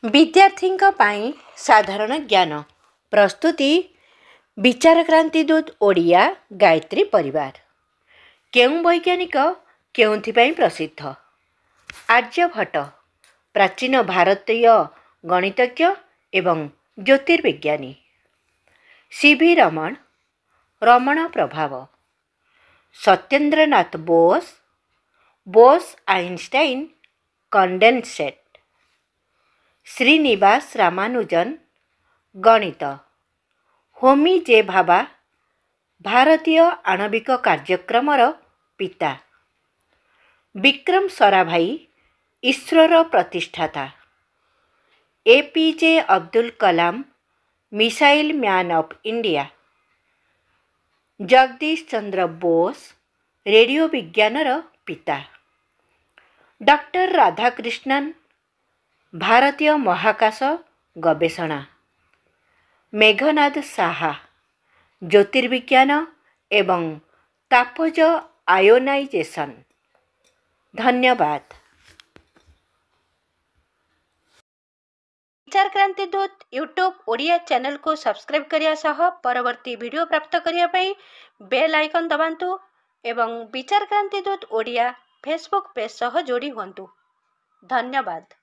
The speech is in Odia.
विद्यार्थीଙ୍କ ପାଇଁ ସାଧାରଣ ଜ୍ଞାନ ପ୍ରସ୍ତୁତି ବିଚାର କ୍ରାନ୍ତି ଦୂତ ଓଡ଼ିଆ ଗାୟତ୍ରୀ ପରିବାର। କେଉଁ ବୈଜ୍ଞାନିକ କେଉଁଥିପାଇଁ ପ୍ରସିଦ୍ଧ? ଆର୍ଯ୍ୟଭଟ୍ଟ ପ୍ରାଚୀନ ଭାରତୀୟ ଗଣିତଜ୍ଞ ଏବଂ ଜ୍ୟୋତିର୍ବିଜ୍ଞାନୀ। ସି.ଭି. ରମଣ ରମଣ ପ୍ରଭାବ। ସତ୍ୟେନ୍ଦ୍ରନାଥ ବୋଷ ବୋଷ ଆଇନଷ୍ଟାଇନ କଣ୍ଡେନସେଟ୍। ଶ୍ରୀନିବାସ ରାମାନୁଜନ ଗଣିତ। ହୋମି ଜେ ଭାବା ଭାରତୀୟ ଆଣବିକ କାର୍ଯ୍ୟକ୍ରମର ପିତା। ବିକ୍ରମ ସରାଭାଇ ଇସ୍ରୋର ପ୍ରତିଷ୍ଠାତା। A P J. Abdul Kalam missile man of India. Jagadish Chandra Bose radio ବିଜ୍ଞାନର ପିତା। ଡକ୍ଟର ରାଧାକ୍ରିଷ୍ଣନ ଭାରତୀୟ ମହାକାଶ ଗବେଷଣା। ମେଘନାଦ ସାହା ଜ୍ୟୋତିର୍ବିଜ୍ଞାନ ଏବଂ ତାପଜ ଆୟୋନାଇଜେସନ। ଧନ୍ୟବାଦ। विचार क्रांति दूत यूट्यूब ओडिया चैनल को सब्सक्राइब करिया सह परवर्ती वीडियो प्राप्त करिया पई बेल आइकन दबांतु एवं विचार क्रांति दूत ओडिया फेसबुक पेज सह जोड़ी हुंतु। धन्यवाद।